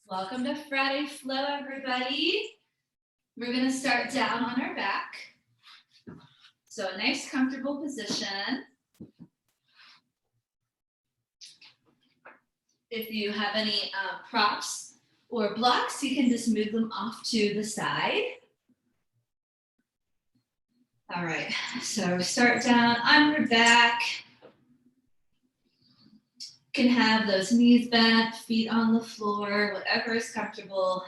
Welcome to Friday Flow, everybody. We're gonna start down on our back. So a nice comfortable position. If you have any props or blocks, you can just move them off to the side. All right, so start down on your back. You can have those knees bent, feet on the floor, whatever is comfortable.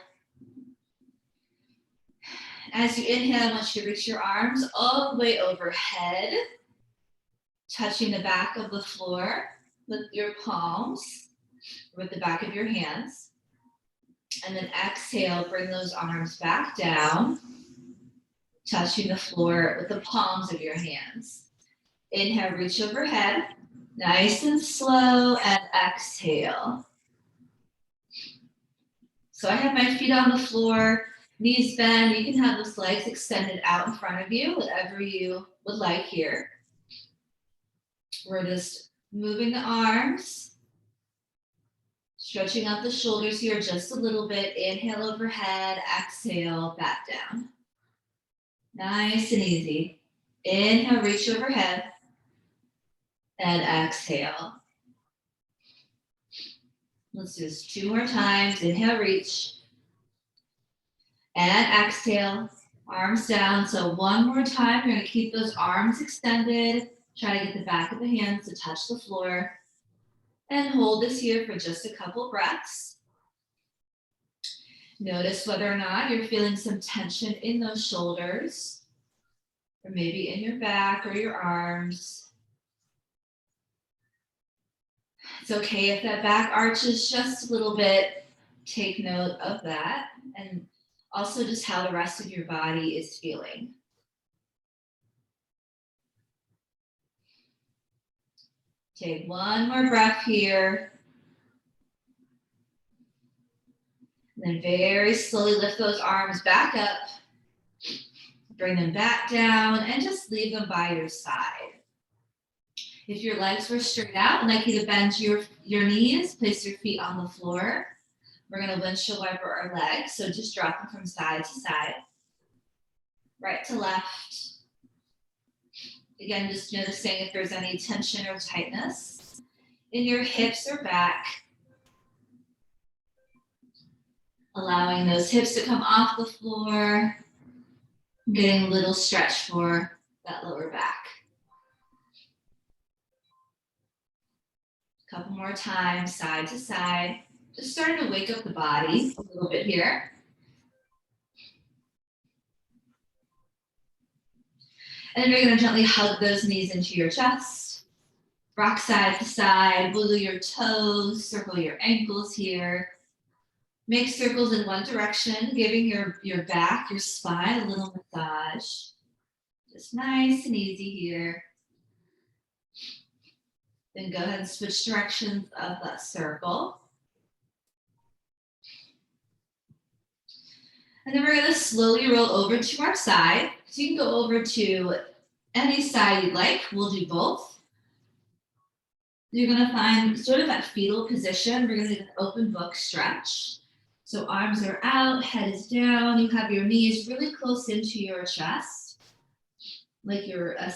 As you inhale, I want you to reach your arms all the way overhead, touching the back of the floor with your palms, with the back of your hands. And then exhale, bring those arms back down, touching the floor with the palms of your hands. Inhale, reach overhead, nice and slow, and exhale. So I have my feet on the floor, knees bend. You can have those legs extended out in front of you, whatever you would like here. We're just moving the arms, stretching out the shoulders here just a little bit. Inhale overhead, exhale, back down. Nice and easy. Inhale, reach overhead, and exhale. Let's do this 2 more times. Inhale, reach, and exhale, arms down. So 1 more time, you're gonna keep those arms extended. Try to get the back of the hands to touch the floor. And hold this here for just a couple breaths. Notice whether or not you're feeling some tension in those shoulders, or maybe in your back or your arms. It's okay if that back arches just a little bit. Take note of that, and also just how the rest of your body is feeling. Take 1 more breath here. And then very slowly lift those arms back up. Bring them back down and just leave them by your side. If your legs were straight out, I'd like you to bend your knees, place your feet on the floor. We're gonna windshield wiper our legs, so just drop them from side to side, right to left. Again, just noticing if there's any tension or tightness in your hips or back. Allowing those hips to come off the floor, getting a little stretch for that lower back. A couple more times, side to side. Just starting to wake up the body a little bit here. And then you're gonna gently hug those knees into your chest. Rock side to side, wiggle your toes, circle your ankles here. Make circles in one direction, giving your back, your spine a little massage. Just nice and easy here. Then go ahead and switch directions of that circle. And then we're gonna slowly roll over to our side. So you can go over to any side you'd like. We'll do both. You're gonna find sort of that fetal position. We're gonna do an open book stretch. So arms are out, head is down. You have your knees really close into your chest, like you're a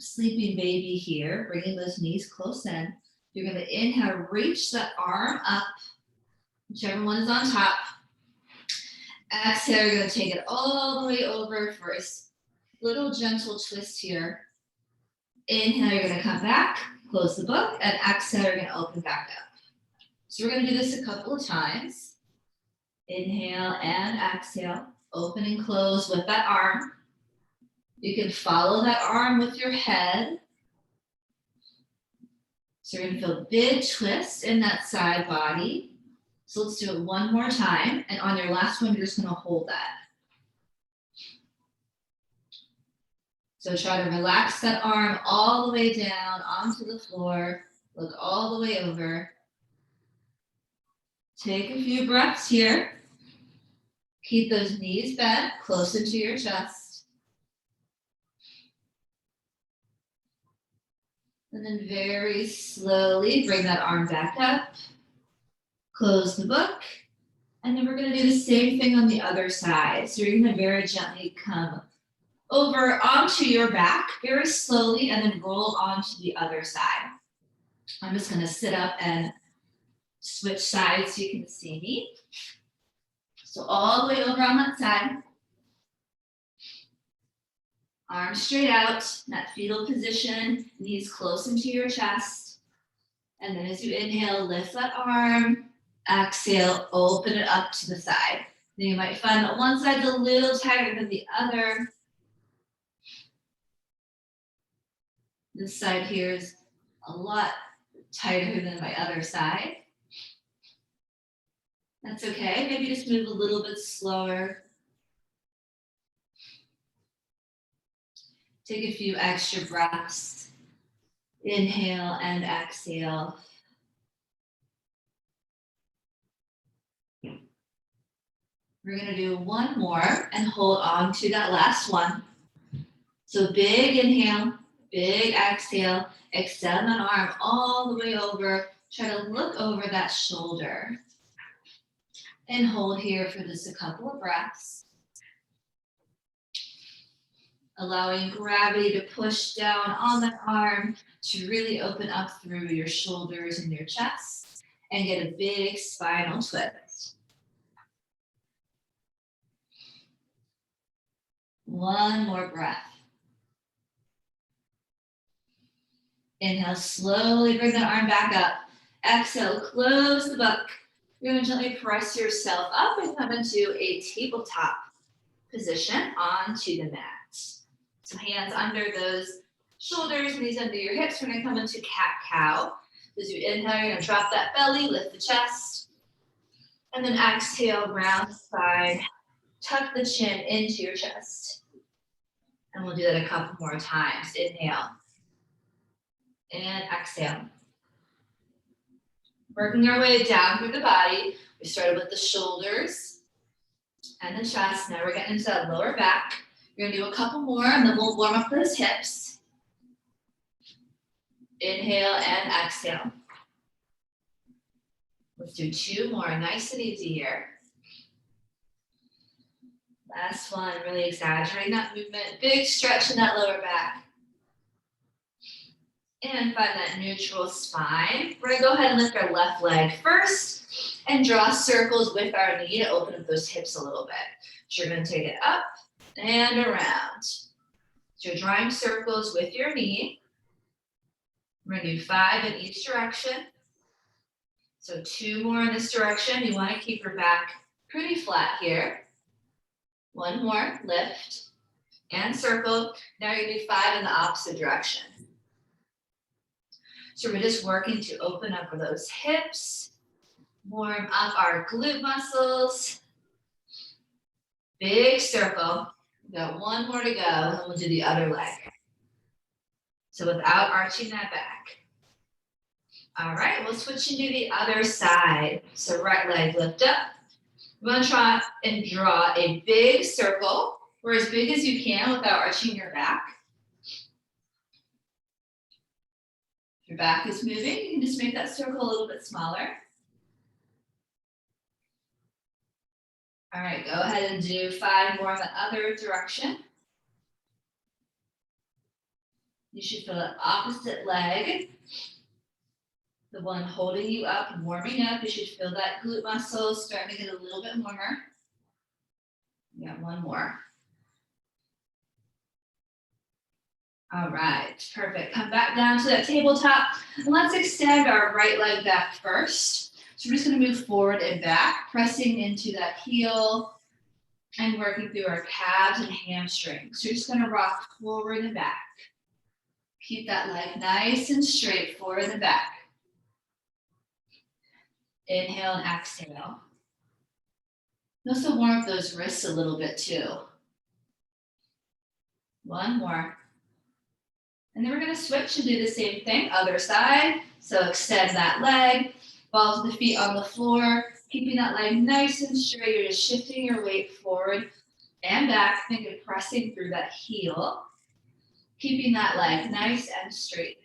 sleeping baby here, bringing those knees close in. You're gonna inhale, reach that arm up, whichever one is on top. Exhale, you're gonna take it all the way over for a little gentle twist here. Inhale, you're gonna come back, close the book, and exhale, you're gonna open back up. So we're gonna do this a couple of times. Inhale and exhale, open and close with that arm. You can follow that arm with your head. So you're gonna feel a big twist in that side body. So let's do it 1 more time. And on your last one, you're just gonna hold that. So try to relax that arm all the way down onto the floor. Look all the way over. Take a few breaths here. Keep those knees bent close into your chest. And then very slowly bring that arm back up. Close the book And then we're gonna do the same thing on the other side. So you're gonna very gently come over onto your back, very slowly, and then roll onto the other side. I'm just gonna sit up and switch sides so you can see me. So all the way over on that side. Arms straight out, that fetal position, knees close into your chest. And then as you inhale, lift that arm. Exhale, open it up to the side. Then you might find that one side's a little tighter than the other. This side here is a lot tighter than my other side. That's okay. Maybe just move a little bit slower. Take a few extra breaths. Inhale and exhale. We're gonna do one more and hold on to that last one. So big inhale, big exhale, extend that arm all the way over. Try to look over that shoulder. And hold here for just a couple of breaths. Allowing gravity to push down on that arm to really open up through your shoulders and your chest and get a big spinal twist. One more breath. Inhale, slowly bring that arm back up. Exhale, close the book. You're going to gently press yourself up and come into a tabletop position onto the mat. So hands under those shoulders, knees under your hips. We're going to come into cat-cow. As you inhale, you're going to drop that belly, lift the chest. And then exhale, round spine. Tuck the chin into your chest. And we'll do that a couple more times. Inhale. And exhale. Working our way down through the body. We started with the shoulders and the chest. Now we're getting into that lower back. We're gonna do a couple more and then we'll warm up those hips. Inhale and exhale. Let's do two more, nice and easy here. Last one, really exaggerating that movement. Big stretch in that lower back. And find that neutral spine. We're gonna go ahead and lift our left leg first and draw circles with our knee to open up those hips a little bit. So you're gonna take it up and around. So you're drawing circles with your knee. We're gonna do 5 in each direction. So 2 more in this direction. You wanna keep your back pretty flat here. 1 more, lift and circle. Now you're gonna do 5 in the opposite direction. So we're just working to open up those hips, warm up our glute muscles. Big circle. We've got 1 more to go, and we'll do the other leg. So without arching that back. All right, we'll switch and do the other side. So right leg lift up. We're gonna try and draw a big circle, or as big as you can without arching your back. If your back is moving, you can just make that circle a little bit smaller. All right, go ahead and do 5 more in the other direction. You should feel the opposite leg, the one holding you up and warming up. You should feel that glute muscle starting to get a little bit warmer. We got 1 more. All right, perfect. Come back down to that tabletop. And let's extend our right leg back first. So we're just gonna move forward and back, pressing into that heel and working through our calves and hamstrings. So you're just gonna rock forward and back. Keep that leg nice and straight forward and back. Inhale and exhale. Also warm up those wrists a little bit too. 1 more. And then we're gonna switch and do the same thing, other side. So extend that leg, balls of the feet on the floor, keeping that leg nice and straight. You're just shifting your weight forward and back. Think of pressing through that heel, keeping that leg nice and straight.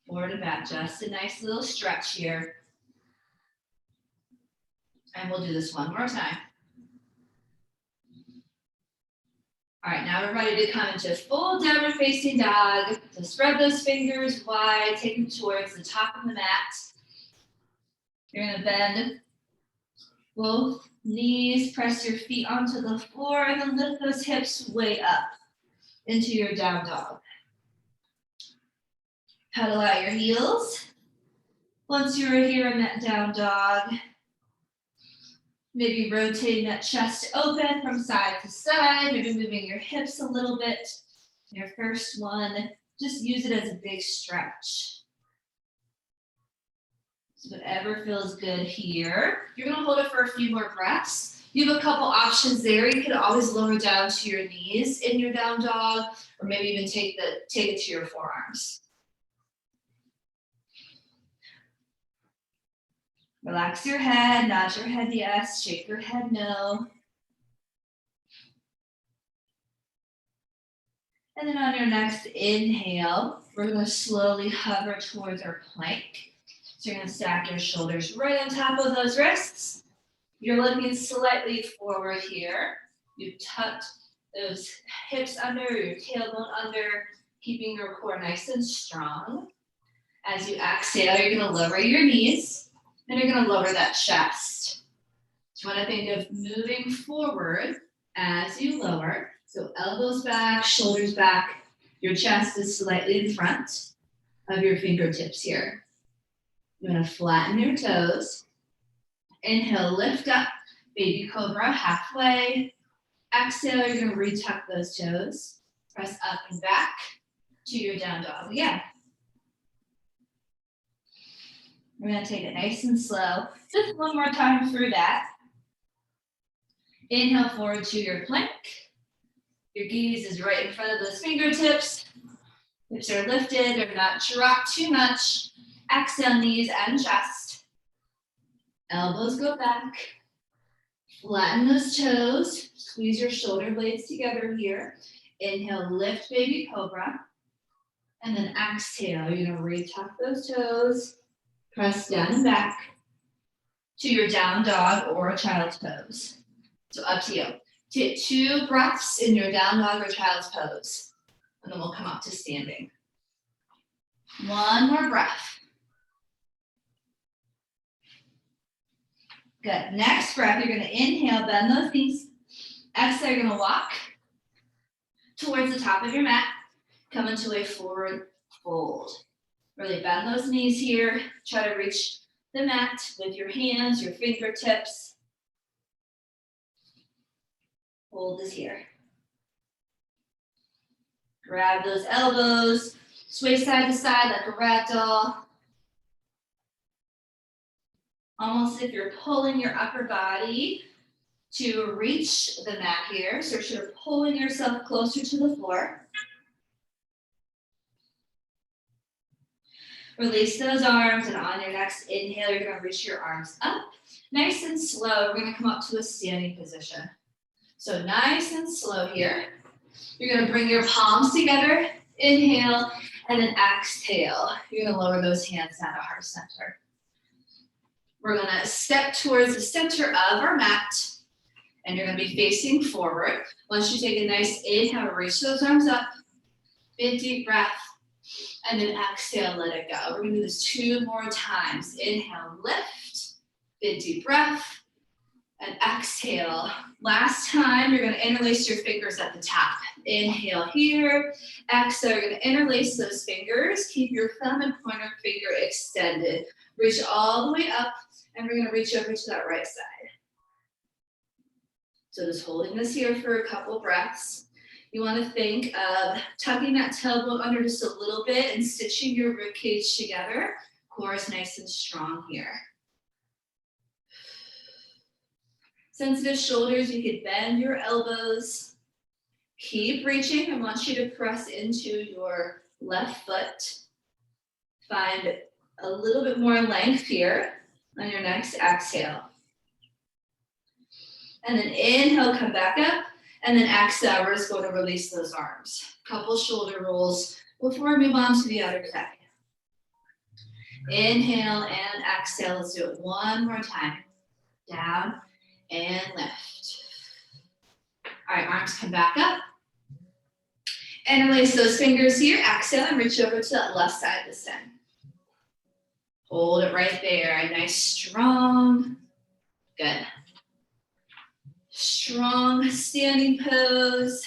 Forward and back, just a nice little stretch here. And we'll do this one more time. All right, now we're ready to come into full downward facing dog. So spread those fingers wide, take them towards the top of the mat. You're gonna bend both knees, press your feet onto the floor, and then lift those hips way up into your down dog. Pedal out your heels. Once you're here in that down dog, maybe rotating that chest open from side to side, maybe moving your hips a little bit. Your first one, just use it as a big stretch. So whatever feels good here. You're gonna hold it for a few more breaths. You have a couple options there. You could always lower down to your knees in your down dog, or maybe even take it to your forearms. Relax your head, nod your head yes, shake your head no. And then on your next inhale, we're gonna slowly hover towards our plank. So you're gonna stack your shoulders right on top of those wrists. You're looking slightly forward here. You tucked those hips under, your tailbone under, keeping your core nice and strong. As you exhale, you're gonna lower your knees. And you're gonna lower that chest. So you wanna think of moving forward as you lower. So elbows back, shoulders back. Your chest is slightly in front of your fingertips here. You're gonna flatten your toes. Inhale, lift up, baby cobra halfway. Exhale, you're gonna retuck those toes. Press up and back to your down dog again. We're gonna take it nice and slow. Just one more time through that. Inhale forward to your plank. Your gaze is right in front of those fingertips. Hips are lifted, they're not dropped too much. Exhale, knees and chest. Elbows go back. Flatten those toes. Squeeze your shoulder blades together here. Inhale, lift baby cobra. And then exhale, you're gonna retuck those toes. Press down and back to your down dog or a child's pose. So up to you. Take 2 breaths in your down dog or child's pose. And then we'll come up to standing. One more breath. Good. Next breath, you're gonna inhale, bend those knees. Exhale, you're gonna walk towards the top of your mat. Come into a forward fold. Really bend those knees here. Try to reach the mat with your hands, your fingertips. Hold this here. Grab those elbows, sway side to side like a rag doll. Almost if you're pulling your upper body to reach the mat here. So you're pulling yourself closer to the floor. Release those arms, and on your next inhale, you're gonna reach your arms up. Nice and slow, we're gonna come up to a standing position. So nice and slow here. You're gonna bring your palms together, inhale, and then exhale. You're gonna lower those hands down to heart center. We're gonna step towards the center of our mat, and you're gonna be facing forward. Once you take a nice inhale, reach those arms up, big deep breath. And then exhale, let it go. We're gonna do this 2 more times. Inhale, lift, big deep breath, and exhale. Last time, you're gonna interlace your fingers at the top. Inhale here, exhale, you're gonna interlace those fingers. Keep your thumb and pointer finger extended. Reach all the way up, and we're gonna reach over to that right side. So just holding this here for a couple breaths. You want to think of tucking that tailbone under just a little bit and stitching your rib cage together. Core is nice and strong here. Sensitive shoulders, you could bend your elbows. Keep reaching. I want you to press into your left foot. Find a little bit more length here on your next exhale. And then inhale, come back up. And then exhale, we're just going to release those arms. Couple shoulder rolls before we move on to the other side. Inhale and exhale. Let's do it one more time. down, and lift. All right, arms come back up. Interlace those fingers here. Exhale and reach over to that left side this time. Hold it right there. A nice, strong, good. Strong standing pose.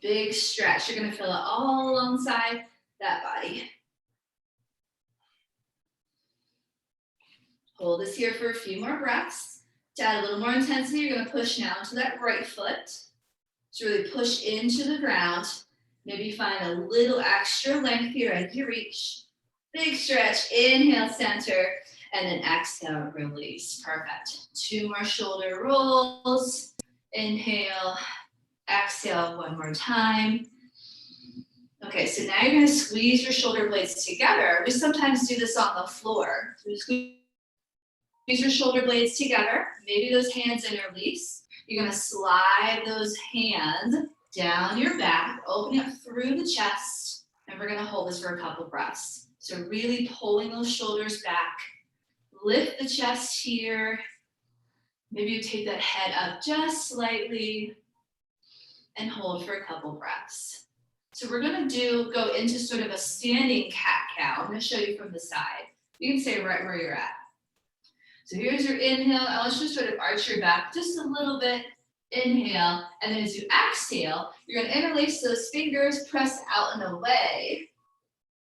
Big stretch. You're going to feel it all alongside that body. Hold this here for a few more breaths. To add a little more intensity, you're going to push now to that right foot. To really push into the ground. Maybe find a little extra length here as you reach. Big stretch. Inhale, center. And then exhale, release. Perfect. 2 more shoulder rolls. Inhale. Exhale one more time. Okay, so now you're going to squeeze your shoulder blades together. We sometimes do this on the floor. So squeeze your shoulder blades together. Maybe those hands interlace. You're going to slide those hands down your back, opening up through the chest, and we're going to hold this for a couple breaths. So really pulling those shoulders back. Lift the chest here. Maybe you take that head up just slightly and hold for a couple breaths. So we're going to go into sort of a standing cat-cow. I'm going to show you from the side. You can stay right where you're at. So here's your inhale. And let's just sort of arch your back just a little bit. Inhale. And then as you exhale, you're going to interlace those fingers, press out and away.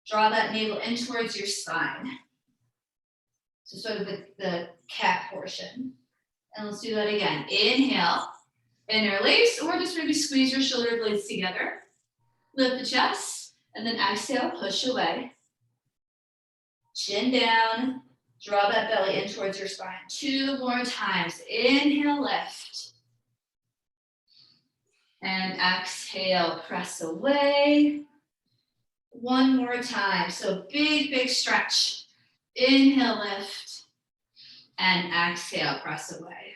Draw that navel in towards your spine. So sort of the cat portion. And let's do that again. Inhale. Interlace, or just maybe squeeze your shoulder blades together. Lift the chest, and then exhale, push away. Chin down, draw that belly in towards your spine. 2 more times. Inhale, lift. And exhale, press away. 1 more time. So big stretch. Inhale, lift. And exhale, press away.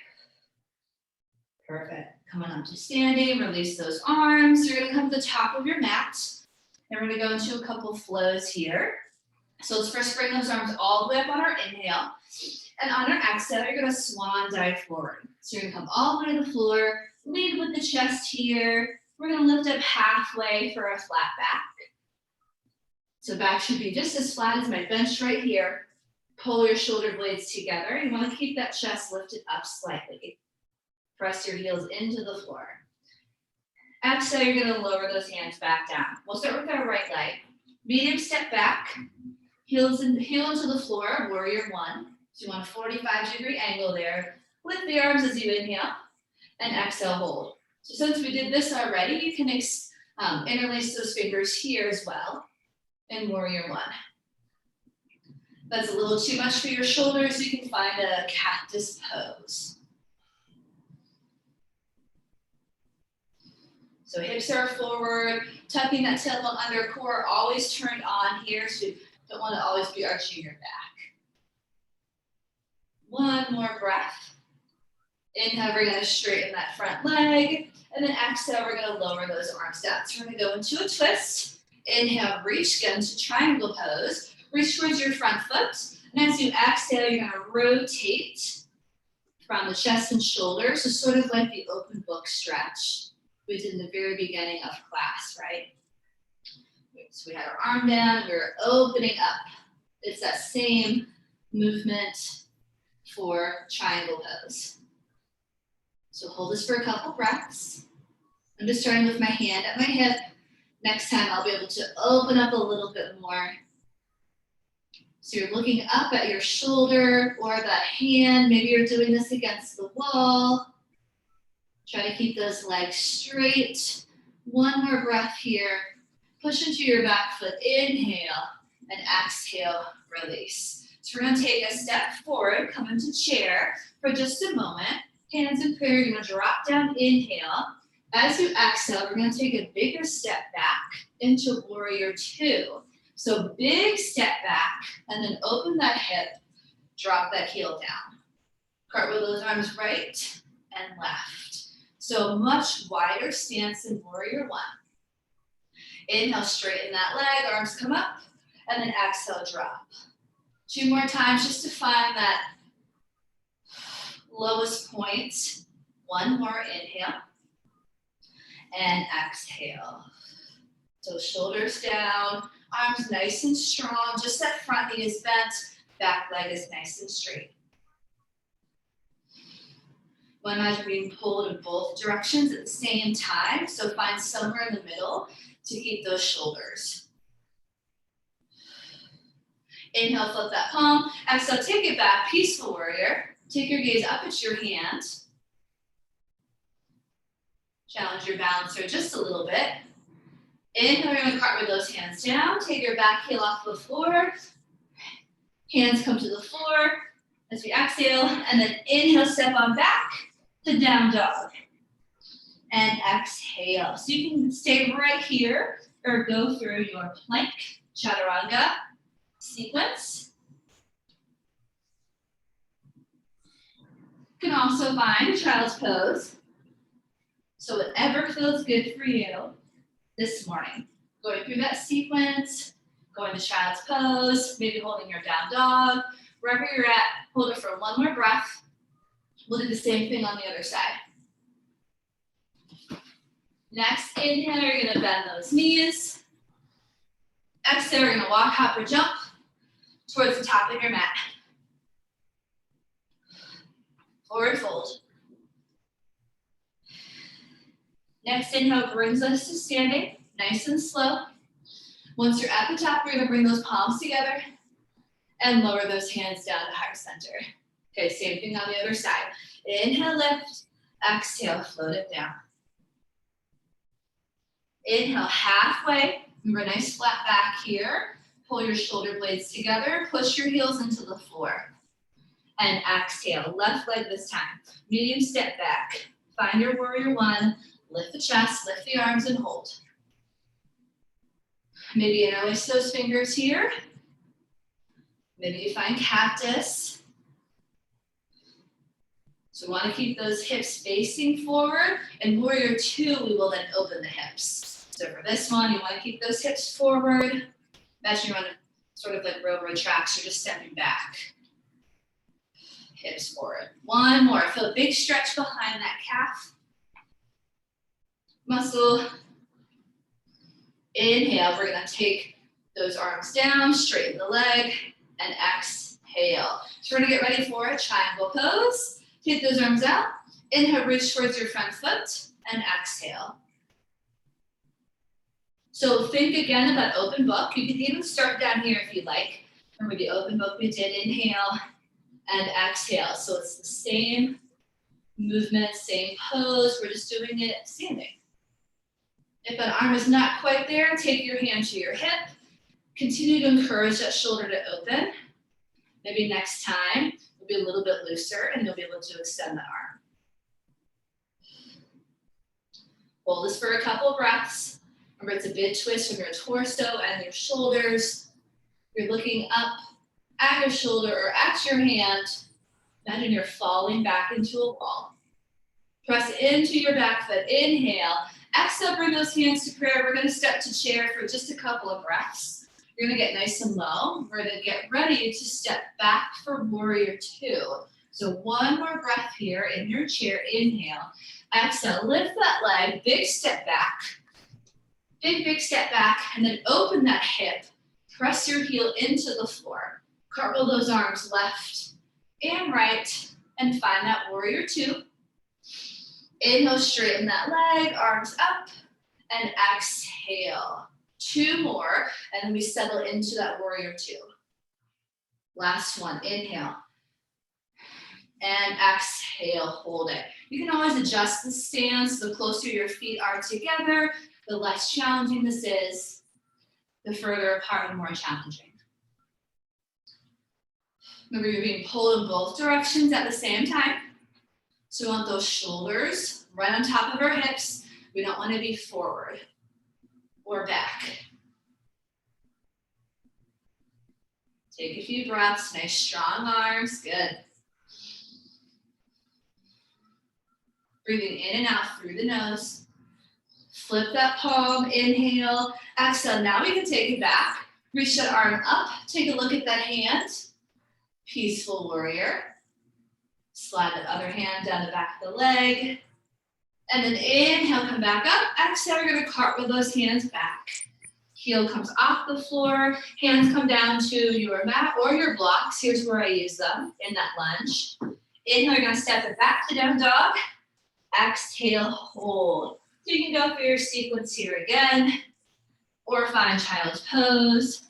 Perfect. Coming up to standing, release those arms. You're going to come to the top of your mat. And we're going to go into a couple flows here. So let's first bring those arms all the way up on our inhale. And on our exhale, you're going to swan dive forward. So you're going to come all the way to the floor, lead with the chest here. We're going to lift up halfway for a flat back. So back should be just as flat as my bench right here. Pull your shoulder blades together. You want to keep that chest lifted up slightly. Press your heels into the floor. Exhale, you're going to lower those hands back down. We'll start with our right leg. Medium step back. Heel into the floor, warrior 1. So you want a 45-degree angle there. Lift the arms as you inhale. And exhale, hold. So since we did this already, you can interlace those fingers here as well. In warrior 1. That's a little too much for your shoulders. You can find a cactus pose. So hips are forward, tucking that tailbone under, core always turned on here, so you don't want to always be arching your back. 1 more breath. Inhale, we're going to straighten that front leg, and then exhale, we're going to lower those arms down. So we're going to go into a twist. Inhale, reach, get into triangle pose. Reach towards your front foot, and as you exhale, you're going to rotate from the chest and shoulders, so sort of like the open book stretch we did in the very beginning of class, right? So we had our arm down, we were opening up. It's that same movement for triangle pose. So hold this for a couple breaths. I'm just starting with my hand at my hip. Next time I'll be able to open up a little bit more. So you're looking up at your shoulder or that hand. Maybe you're doing this against the wall. Try to keep those legs straight. 1 more breath here. Push into your back foot. Inhale and exhale, release. So we're going to take a step forward, come into chair for just a moment. Hands in prayer. You're going to drop down, inhale. As you exhale, we're going to take a bigger step back into warrior 2. So big step back and then open that hip, drop that heel down. Cartwheel those arms right and left. So much wider stance in warrior 1. Inhale, straighten that leg, arms come up, and then exhale, drop. 2 more times just to find that lowest point. One more, inhale. And exhale. So shoulders down, arms nice and strong. Just that front knee is bent, back leg is nice and straight. One eyes being pulled in both directions at the same time. So find somewhere in the middle to keep those shoulders. Inhale, flip that palm. Exhale, take it back, peaceful warrior. Take your gaze up at your hand. Challenge your balance here just a little bit. Inhale, you're gonna cartwheel those hands down. Take your back heel off the floor. Hands come to the floor as we exhale. And then inhale, step on back to down dog. And exhale. So you can stay right here or go through your plank, chaturanga sequence. You can also find a child's pose. So whatever feels good for you this morning. Going through that sequence, going to child's pose, maybe holding your down dog. Wherever you're at, hold it for one more breath. We'll do the same thing on the other side. Next, inhale, you're gonna bend those knees. Exhale, you're gonna walk, hop, or jump towards the top of your mat. Forward fold. Next inhale brings us to standing, nice and slow. Once you're at the top, we're gonna bring those palms together and lower those hands down to heart center. Okay, same thing on the other side. Inhale, lift. Exhale, float it down. Inhale, halfway. Remember, nice flat back here. Pull your shoulder blades together. Push your heels into the floor. And exhale, left leg this time. Medium step back. Find your warrior one. Lift the chest, lift the arms, and hold. Maybe interlace those fingers here. Maybe you find cactus. So we want to keep those hips facing forward. In warrior two, we will then open the hips. So for this one, you want to keep those hips forward. Imagine you're on sort of like railroad tracks, you're just stepping back. Hips forward. One more, feel a big stretch behind that calf. Muscle. Inhale, we're gonna take those arms down, straighten the leg, and exhale. So we're gonna get ready for a triangle pose. Take those arms out. Inhale, reach towards your front foot, and exhale. So think again about open book. You can even start down here if you'd like. Remember the open book we did, inhale and exhale. So it's the same movement, same pose. We're just doing it standing. If that arm is not quite there, take your hand to your hip. Continue to encourage that shoulder to open. Maybe next time, it'll be a little bit looser and you'll be able to extend the arm. Hold this for a couple breaths. Remember, it's a big twist from your torso and your shoulders. You're looking up at your shoulder or at your hand. Imagine you're falling back into a wall. Press into your back foot. Inhale. Exhale, bring those hands to prayer. We're going to step to chair for just a couple of breaths. You're going to get nice and low. We're going to get ready to step back for warrior two. So one more breath here in your chair. Inhale. Exhale, lift that leg, big step back. Big step back, and then open that hip. Press your heel into the floor. Cartwheel those arms left and right, and find that warrior two. Inhale, straighten that leg, arms up, and exhale. Two more, and then we settle into that warrior two. Last one, inhale. And exhale, hold it. You can always adjust the stance. The closer your feet are together, the less challenging this is, the further apart and more challenging. Remember, you're being pulled in both directions at the same time. So we want those shoulders right on top of our hips. We don't want to be forward or back. Take a few breaths, nice strong arms, good. Breathing in and out through the nose. Flip that palm, inhale, exhale. Now we can take it back. Reach that arm up, take a look at that hand. Peaceful warrior. Slide the other hand down the back of the leg. And then inhale, come back up. Exhale, we're gonna cartwheel those hands back. Heel comes off the floor, hands come down to your mat or your blocks. Here's where I use them in that lunge. Inhale, you're gonna step it back to down dog. Exhale, hold. So you can go for your sequence here again, or find child's pose.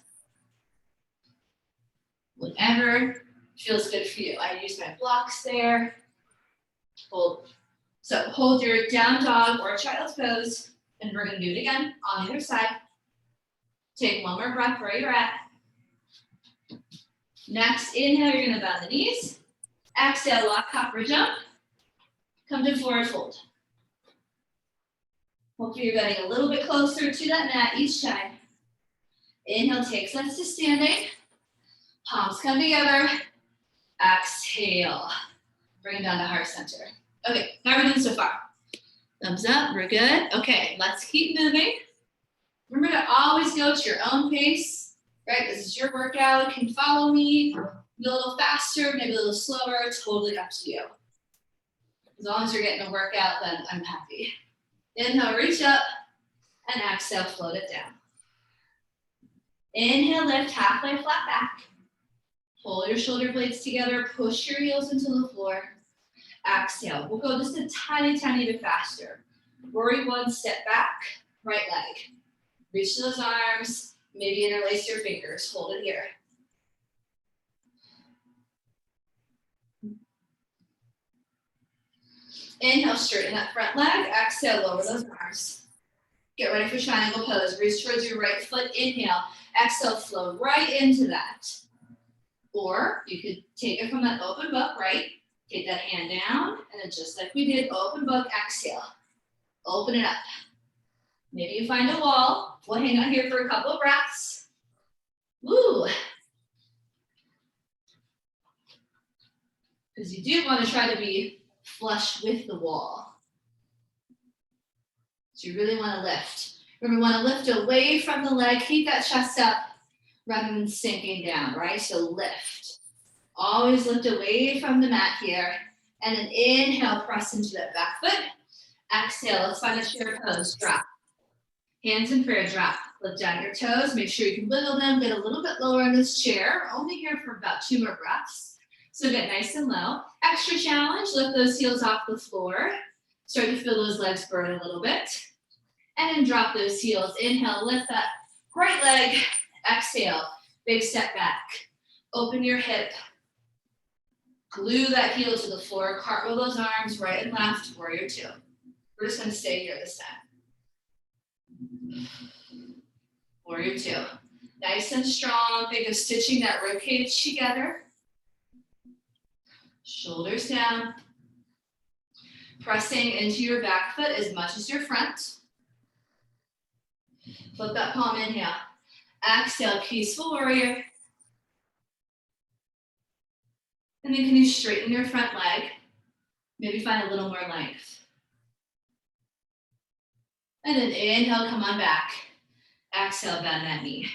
Whatever feels good for you. I use my blocks there. Hold. So hold your down dog or child's pose, and we're gonna do it again on the other side. Take one more breath where you're at. Next, inhale, you're gonna bend the knees. Exhale, lock, copper jump. Come to forward fold. Hopefully you're getting a little bit closer to that mat each time. Inhale, takes us to standing. Palms come together. Exhale. Bring it down to heart center. Okay, how are we doing so far? Thumbs up, we're good. Okay, let's keep moving. Remember to always go to your own pace, right? This is your workout. You can follow me, be a little faster, maybe a little slower, totally up to you. As long as you're getting a workout, then I'm happy. Inhale, reach up, and exhale, float it down. Inhale, lift halfway flat back. Pull your shoulder blades together, push your heels into the floor. Exhale, we'll go just a tiny, tiny bit faster. Worry one, step back, right leg. Reach those arms, maybe interlace your fingers, hold it here. Inhale, straighten that front leg. Exhale, lower those arms. Get ready for triangle pose. Reach towards your right foot. Inhale. Exhale, flow right into that. Or you could take it from that open book, right? Take that hand down, and then just like we did, open book, exhale. Open it up. Maybe you find a wall. We'll hang out here for a couple of breaths. Woo! Because you do want to try to be flush with the wall. So you really want to lift. Remember, we want to lift away from the leg, keep that chest up rather than sinking down, right? So lift. Always lift away from the mat here. And then inhale, press into that back foot. Exhale, let's find a chair pose, drop. Hands in prayer, drop. Lift down your toes, make sure you can wiggle them, get a little bit lower in this chair. We're only here for about 2 more breaths. So get nice and low. Extra challenge, lift those heels off the floor. Start to feel those legs burn a little bit. And then drop those heels. Inhale, lift that right leg. Exhale, big step back. Open your hip. Glue that heel to the floor. Cartwheel those arms right and left, warrior 2. We're just gonna stay here this time. Warrior 2. Nice and strong. Think of stitching that rib cage together. Shoulders down. Pressing into your back foot as much as your front. Flip that palm, inhale. Exhale, peaceful warrior. And then can you straighten your front leg? Maybe find a little more length. And then inhale, come on back. Exhale, bend that knee.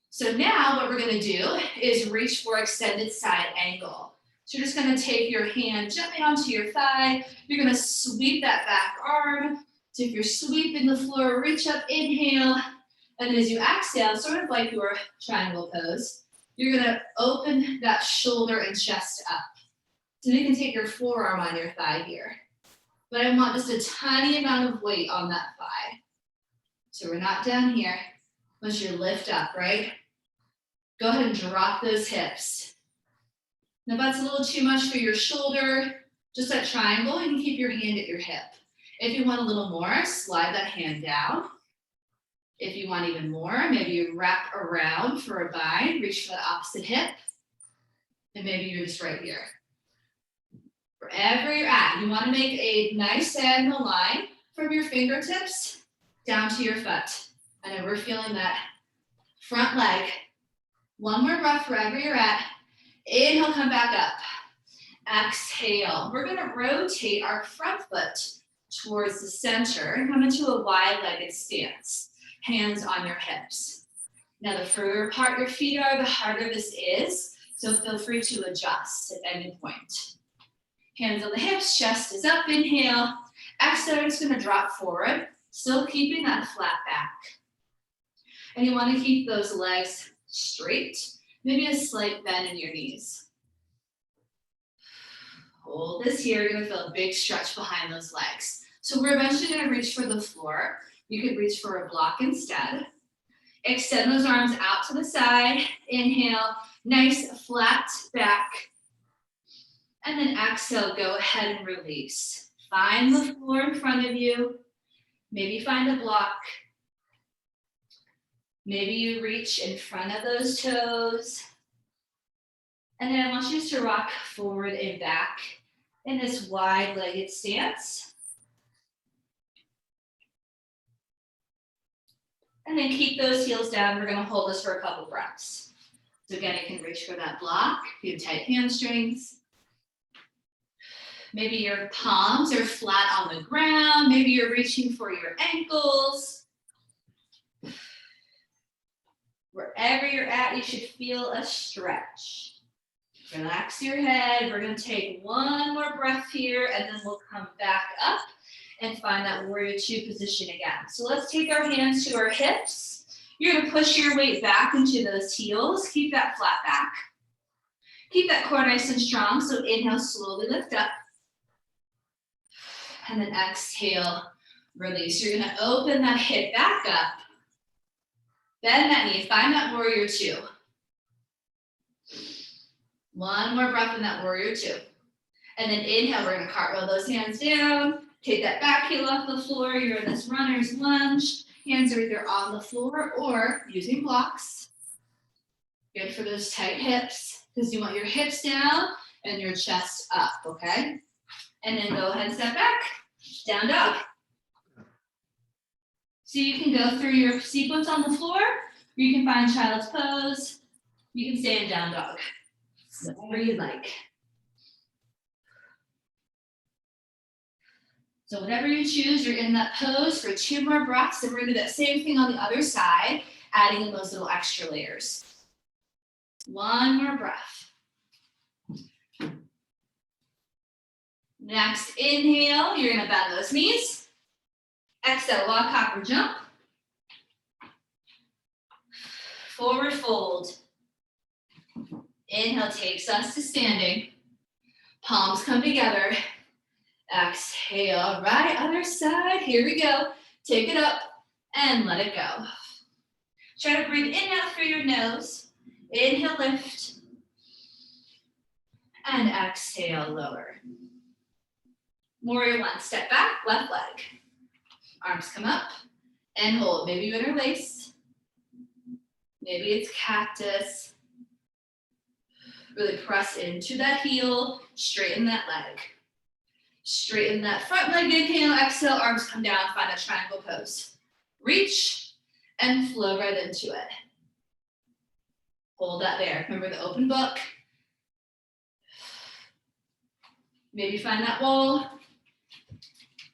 So now what we're gonna do is reach for extended side angle. So you're just gonna take your hand gently onto your thigh. You're gonna sweep that back arm. So if you're sweeping the floor, reach up, inhale. And then as you exhale, sort of like your triangle pose, you're gonna open that shoulder and chest up. So you can take your forearm on your thigh here. But I want just a tiny amount of weight on that thigh. So we're not down here. Once you lift up, right? Go ahead and drop those hips. Now if that's a little too much for your shoulder, just that triangle, you can keep your hand at your hip. If you want a little more, slide that hand down. If you want even more, maybe you wrap around for a bind, reach for the opposite hip. And maybe you're just right here. Wherever you're at, you want to make a nice diagonal line from your fingertips down to your foot. I know we're feeling that front leg. One more breath wherever you're at. Inhale, come back up. Exhale. We're going to rotate our front foot towards the center and come into a wide-legged stance. Hands on your hips. Now, the further apart your feet are, the harder this is. So feel free to adjust at any point. Hands on the hips, chest is up, inhale. Exhale, it's gonna drop forward, still keeping that flat back. And you wanna keep those legs straight, maybe a slight bend in your knees. Hold this here, you're gonna feel a big stretch behind those legs. So we're eventually gonna reach for the floor. You could reach for a block instead. Extend those arms out to the side, inhale, nice flat back. And then exhale, go ahead and release. Find the floor in front of you. Maybe find a block. Maybe you reach in front of those toes. And then I want you to rock forward and back in this wide-legged stance. And then keep those heels down. We're gonna hold this for a couple breaths. So again, you can reach for that block, if you have tight hamstrings. Maybe your palms are flat on the ground. Maybe you're reaching for your ankles. Wherever you're at, you should feel a stretch. Relax your head. We're gonna take one more breath here and then we'll come back up and find that warrior two position again. So let's take our hands to our hips. You're gonna push your weight back into those heels. Keep that flat back. Keep that core nice and strong. So inhale, slowly lift up. And then exhale, release. You're gonna open that hip back up. Bend that knee, find that warrior two. One more breath in that warrior two. And then inhale, we're gonna cartwheel those hands down. Take that back heel off the floor. You're in this runner's lunge. Hands are either on the floor or using blocks. Good for those tight hips, because you want your hips down and your chest up, okay? And then go ahead and step back, down dog. So you can go through your sequence on the floor, or you can find child's pose. You can stay in down dog, whatever you like. So whatever you choose, you're in that pose for 2 more breaths, and we're gonna do that same thing on the other side, adding in those little extra layers. 1 more breath. Next inhale, you're gonna bend those knees. Exhale, walk, hop, or jump. Forward fold. Inhale takes us to standing. Palms come together. Exhale, right, other side. Here we go. Take it up and let it go. Try to breathe in and out through your nose. Inhale, lift. And exhale, lower. Warrior one, step back, left leg. Arms come up and hold. Maybe you interlace. Maybe it's cactus. Really press into that heel, straighten that leg. Straighten that front leg, inhale, exhale, arms come down, find a triangle pose. Reach and flow right into it. Hold that there. Remember the open book. Maybe find that wall.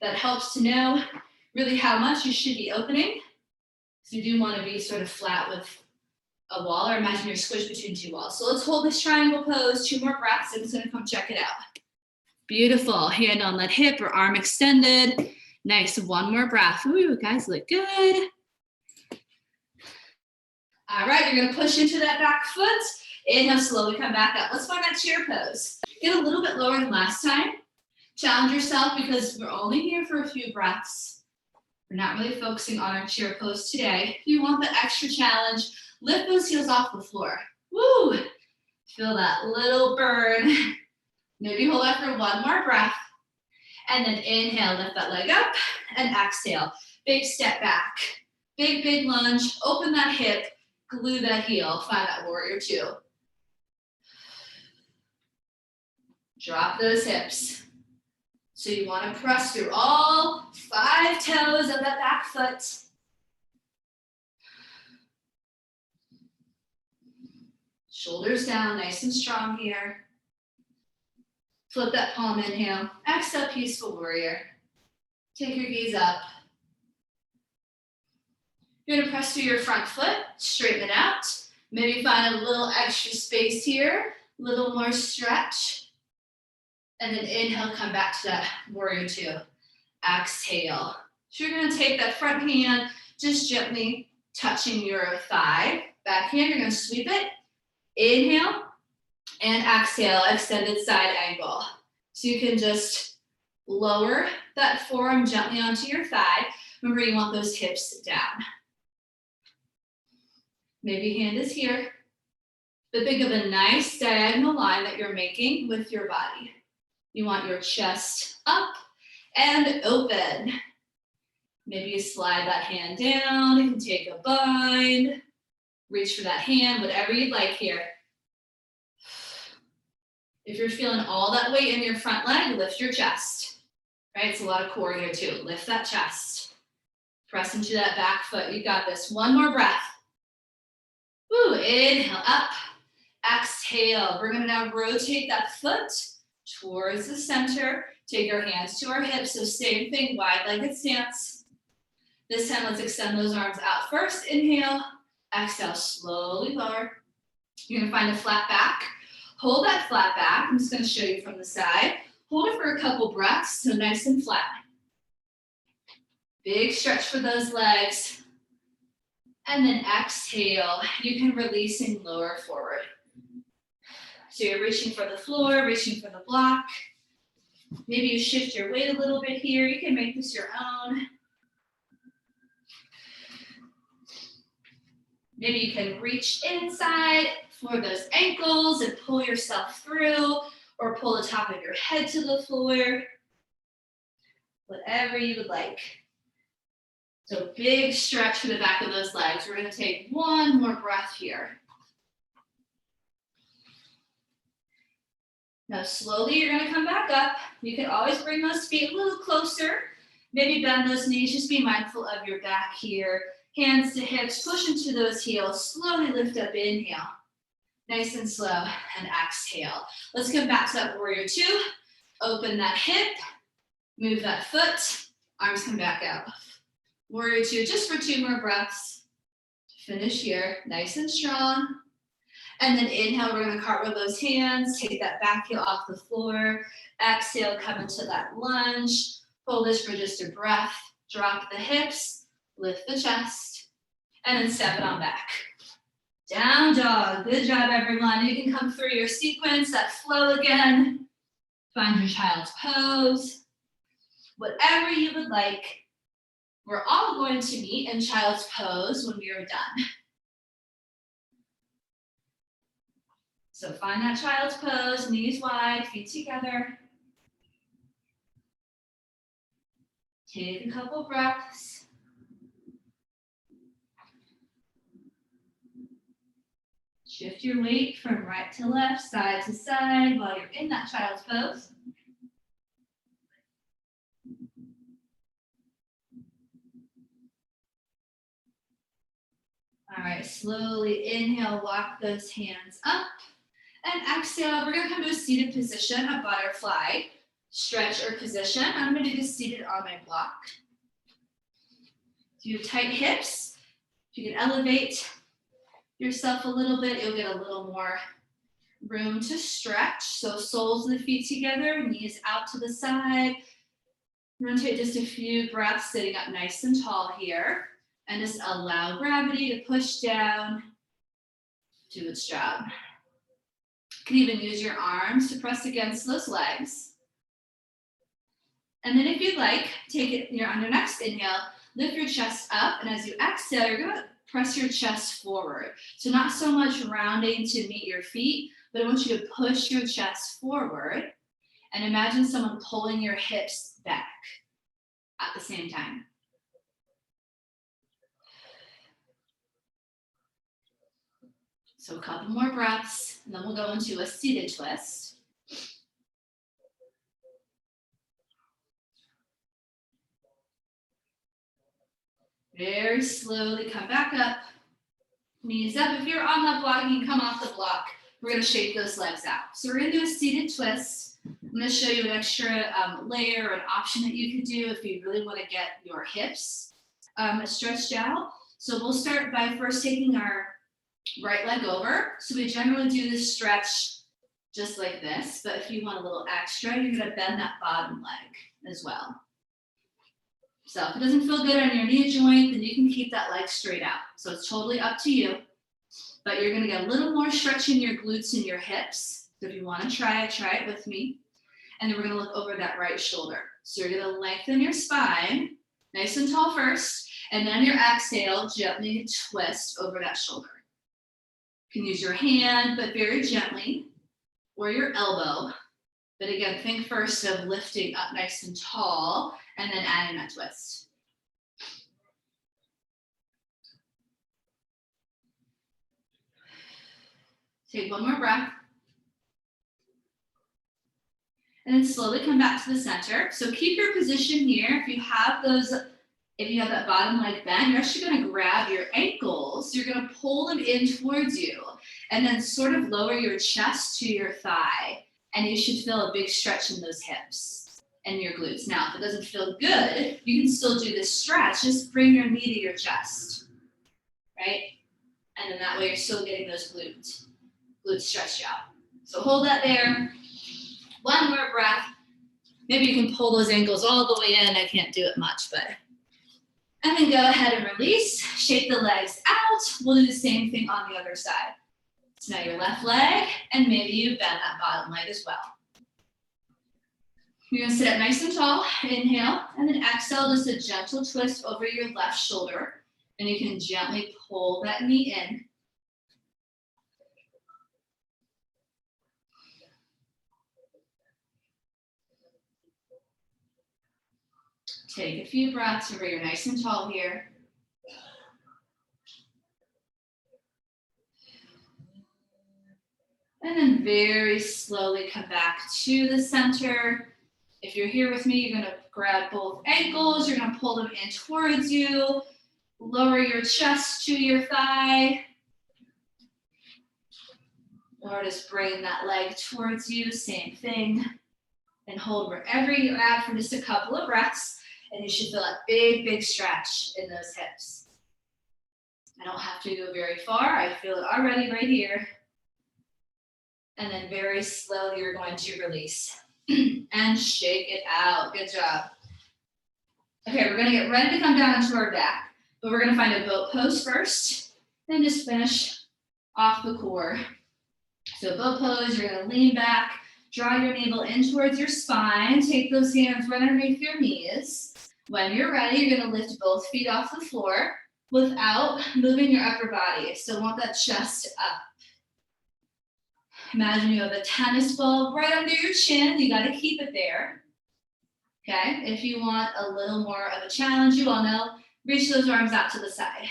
That helps to know really how much you should be opening. So you do want to be sort of flat with a wall, or imagine you're squished between 2 walls. So let's hold this triangle pose, 2 more breaths. I'm just gonna come check it out. Beautiful, hand on that hip or arm extended. Nice, 1 more breath. Ooh, guys look good. All right, you're gonna push into that back foot. Inhale, slowly come back up. Let's find that chair pose. Get a little bit lower than last time. Challenge yourself because we're only here for a few breaths. We're not really focusing on our chair pose today. If you want the extra challenge, lift those heels off the floor. Woo! Feel that little burn. Maybe hold that for 1 more breath. And then inhale, lift that leg up, and exhale. Big step back. Big, big lunge. Open that hip, glue that heel. Find that warrior two. Drop those hips. So you want to press through all 5 toes of that back foot. Shoulders down, nice and strong here. Flip that palm, inhale. Exhale, peaceful warrior. Take your gaze up. You're gonna press through your front foot, straighten it out. Maybe find a little extra space here, a little more stretch. And then inhale, come back to that warrior two. Exhale. So you're gonna take that front hand, just gently touching your thigh. Back hand, you're gonna sweep it. Inhale and exhale, extended side angle. So you can just lower that forearm gently onto your thigh. Remember, you want those hips down. Maybe hand is here, but think of a nice diagonal line that you're making with your body. You want your chest up and open. Maybe you slide that hand down. You can take a bind, reach for that hand, whatever you'd like here. If you're feeling all that weight in your front leg, lift your chest, right? It's a lot of core here too. Lift that chest. Press into that back foot. You got this. One more breath. Woo, inhale up. Exhale. We're gonna now rotate that foot towards the center. Take our hands to our hips. So same thing, wide-legged stance. This time, let's extend those arms out first. Inhale. Exhale, slowly lower. You're gonna find a flat back. Hold that flat back. I'm just gonna show you from the side. Hold it for a couple breaths, so nice and flat. Big stretch for those legs. And then exhale. You can release and lower forward. So you're reaching for the floor, reaching for the block. Maybe you shift your weight a little bit here. You can make this your own. Maybe you can reach inside for those ankles and pull yourself through, or pull the top of your head to the floor. Whatever you would like. So big stretch for the back of those legs. We're gonna take one more breath here. Now slowly you're gonna come back up. You can always bring those feet a little closer. Maybe bend those knees, just be mindful of your back here. Hands to hips, push into those heels. Slowly lift up, inhale. Nice and slow, and exhale. Let's come back to that warrior two. Open that hip, move that foot, arms come back out. Warrior two, just for 2 more breaths. Finish here, nice and strong. And then inhale, we're gonna cartwheel those hands, take that back heel off the floor. Exhale, come into that lunge. Hold this for just a breath. Drop the hips, lift the chest, and then step it on back. Down dog, good job everyone. You can come through your sequence, that flow again. Find your child's pose. Whatever you would like. We're all going to meet in child's pose when we are done. So find that child's pose, knees wide, feet together. Take a couple breaths. Shift your weight from right to left, side to side while you're in that child's pose. All right, slowly inhale, walk those hands up. And exhale, we're gonna come to a seated position, a butterfly. Stretch or position. I'm gonna do this seated on my block. So you have tight hips. If you can elevate yourself a little bit, you'll get a little more room to stretch. So soles of the feet together, knees out to the side. We're gonna take just a few breaths sitting up nice and tall here. And just allow gravity to push down, do its job. You can even use your arms to press against those legs. And then if you'd like, take it on your next inhale, lift your chest up, and as you exhale, you're gonna press your chest forward. So not so much rounding to meet your feet, but I want you to push your chest forward and imagine someone pulling your hips back at the same time. So a couple more breaths, and then we'll go into a seated twist. Very slowly come back up, knees up. If you're on that block, you can come off the block. We're gonna shake those legs out. So we're gonna do a seated twist. I'm gonna show you an extra layer or an option that you could do if you really wanna get your hips stretched out. So we'll start by first taking our right leg over. So we generally do this stretch just like this. But if you want a little extra, you're gonna bend that bottom leg as well. So if it doesn't feel good on your knee joint, then you can keep that leg straight out. So it's totally up to you, but you're gonna get a little more stretch in your glutes and your hips. So if you wanna try it with me. And then we're gonna look over that right shoulder. So you're gonna lengthen your spine, nice and tall first, and then your exhale, gently twist over that shoulder. You can use your hand, but very gently, or your elbow. But again, think first of lifting up nice and tall, and then adding that twist. Take one more breath. And then slowly come back to the center. So keep your position here. If you have that bottom leg bent, you're actually gonna grab your ankles. You're gonna pull them in towards you, and then sort of lower your chest to your thigh. And you should feel a big stretch in those hips and your glutes. Now, if it doesn't feel good, you can still do this stretch. Just bring your knee to your chest, right? And then that way you're still getting those glutes stretched out. So hold that there. One more breath. Maybe you can pull those ankles all the way in. I can't do it much, but. And then go ahead and release. Shake the legs out. We'll do the same thing on the other side. So now your left leg, and maybe you bend that bottom leg as well. You're gonna sit up nice and tall, inhale, and then exhale, just a gentle twist over your left shoulder, and you can gently pull that knee in. Take a few breaths over, you're nice and tall here. And then very slowly come back to the center. If you're here with me, you're gonna grab both ankles, you're gonna pull them in towards you, lower your chest to your thigh, or just bring that leg towards you, same thing. And hold wherever you're at for just a couple of breaths, and you should feel a big, big stretch in those hips. I don't have to go very far, I feel it already right here. And then very slowly, you're going to release and shake it out. Good job. Okay, we're gonna get ready to come down into our back, but we're gonna find a boat pose first, then just finish off the core. So boat pose, you're gonna lean back, draw your navel in towards your spine, take those hands right underneath your knees. When you're ready, you're gonna lift both feet off the floor without moving your upper body. So want that chest up. Imagine you have a tennis ball right under your chin. You got to keep it there. Okay. If you want a little more of a challenge, you all know, reach those arms out to the side.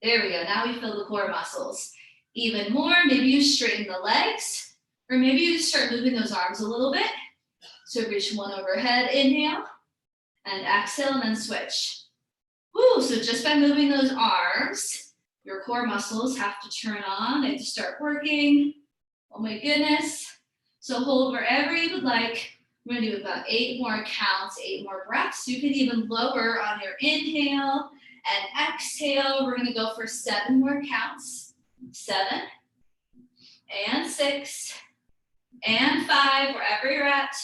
There we go. Now we feel the core muscles. Even more, maybe you straighten the legs, or maybe you just start moving those arms a little bit. So reach one overhead, inhale, and exhale, and then switch. Woo, so just by moving those arms, your core muscles have to turn on. They have to start working. Oh my goodness. So hold wherever you would like. We're gonna do about 8 more counts, 8 more breaths. You can even lower on your inhale and exhale. We're gonna go for 7 more counts. 7 and 6 and 5, wherever you're at.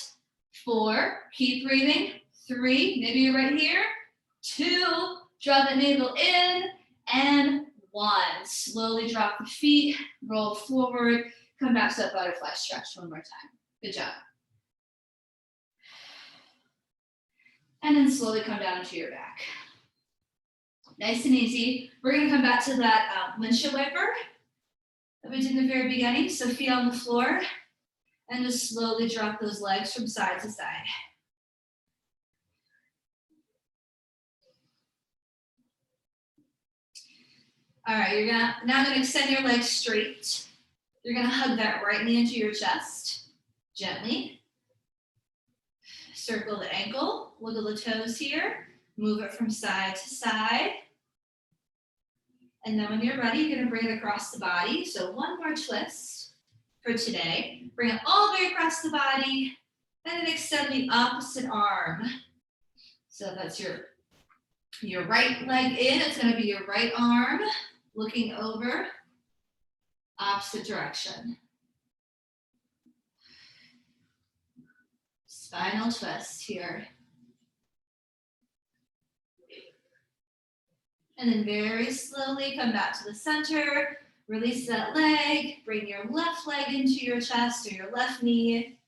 4, keep breathing. 3, maybe you're right here. 2, draw the navel in, and 1. Slowly drop the feet, roll forward. Come back to that butterfly stretch one more time. Good job. And then slowly come down into your back. Nice and easy. We're gonna come back to that windshield wiper that we did in the very beginning. So feet on the floor, and just slowly drop those legs from side to side. All right, you're now gonna extend your legs straight. You're gonna hug that right knee into your chest, gently. Circle the ankle, wiggle the toes here, move it from side to side. And then when you're ready, you're gonna bring it across the body. So one more twist for today. Bring it all the way across the body, and then extend the opposite arm. So that's your right leg in, it's gonna be your right arm, looking over. Opposite direction. Spinal twist here. And then very slowly come back to the center. Release that leg. Bring your left leg into your chest or your left knee.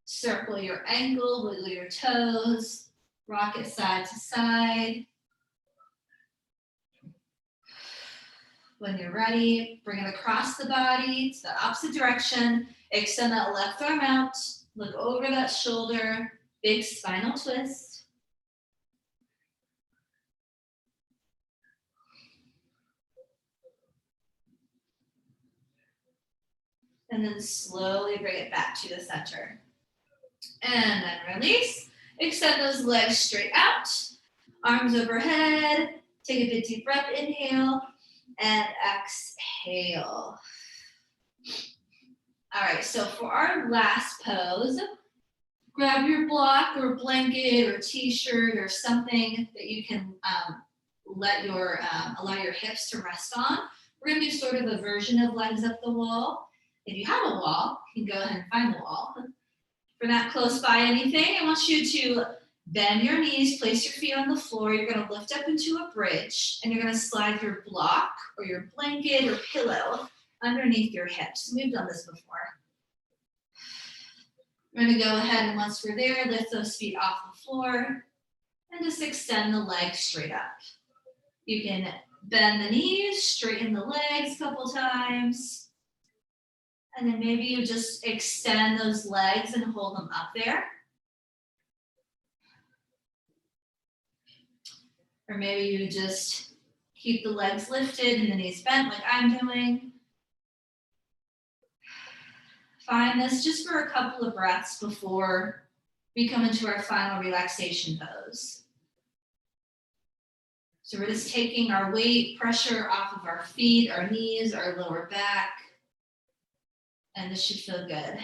Circle your ankle, wiggle your toes. Rock it side to side. When you're ready, bring it across the body to the opposite direction. Extend that left arm out. Look over that shoulder. Big spinal twist. And then slowly bring it back to the center. And then release. Extend those legs straight out. Arms overhead. Take a big deep breath. Inhale and exhale. All right, so for our last pose, grab your block or blanket or t-shirt or something that you can allow your hips to rest on. We're gonna do sort of a version of legs up the wall. If you have a wall, you can go ahead and find the wall. If you're not close by anything, I want you to bend your knees, place your feet on the floor. You're gonna lift up into a bridge and you're gonna slide your block or your blanket or pillow underneath your hips. We've done this before. We're gonna go ahead and once we're there, lift those feet off the floor and just extend the legs straight up. You can bend the knees, straighten the legs a couple times. And then maybe you just extend those legs and hold them up there. Or maybe you just keep the legs lifted and the knees bent like I'm doing. Find this just for a couple of breaths before we come into our final relaxation pose. So we're just taking our weight, pressure off of our feet, our knees, our lower back. And this should feel good.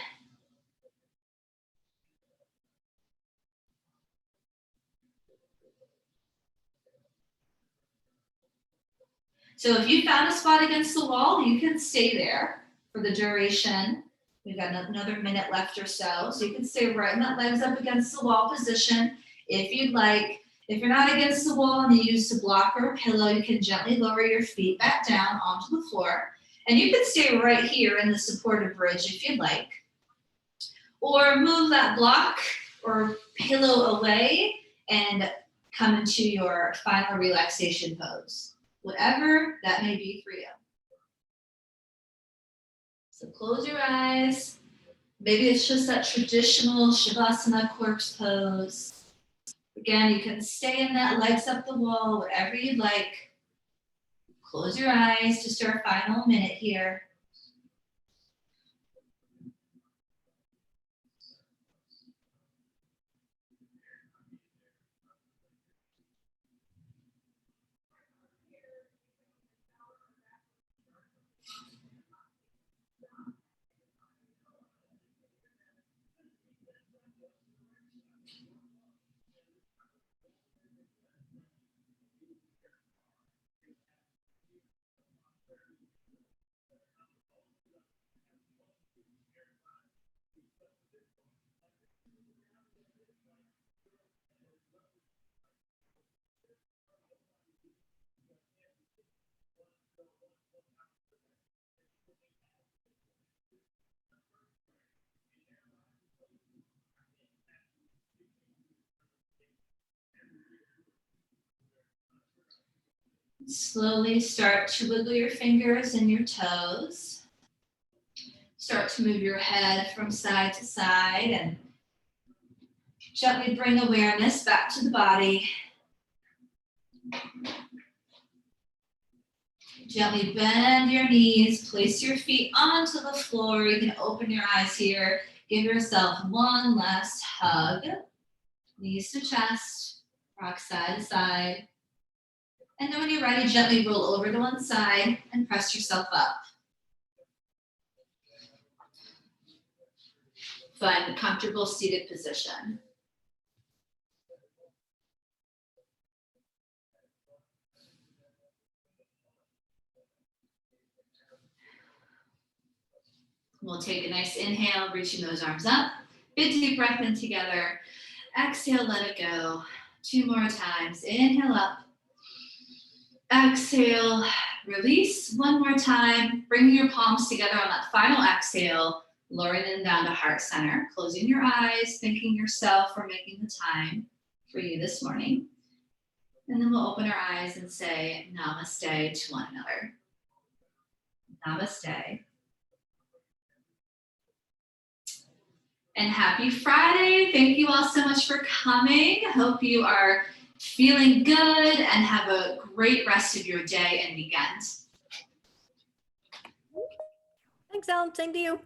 So if you found a spot against the wall, you can stay there for the duration. We've got another minute left or so. So you can stay right in that legs up against the wall position if you'd like. If you're not against the wall and you use a block or a pillow, you can gently lower your feet back down onto the floor. And you can stay right here in the supported bridge if you'd like. Or move that block or pillow away and come into your final relaxation pose. Whatever that may be for you. So close your eyes. Maybe it's just that traditional Shavasana corpse pose. Again, you can stay in that legs up the wall, whatever you'd like. Close your eyes, just our final minute here. Slowly start to wiggle your fingers and your toes. Start to move your head from side to side and gently bring awareness back to the body. Gently bend your knees, place your feet onto the floor. You can open your eyes here. Give yourself one last hug. Knees to chest, rock side to side. And then when you're ready, gently roll over to one side and press yourself up. Find a comfortable seated position. We'll take a nice inhale, reaching those arms up. Big deep breath in together. Exhale, let it go. 2 more times. Inhale up. Exhale, release. 1 more time. Bring your palms together on that final exhale, lowering them down to heart center. Closing your eyes, thanking yourself for making the time for you this morning. And then we'll open our eyes and say namaste to one another. Namaste. And happy Friday. Thank you all so much for coming. Hope you are feeling good and have a great rest of your day and weekend. Thanks, Ellen. Same to you.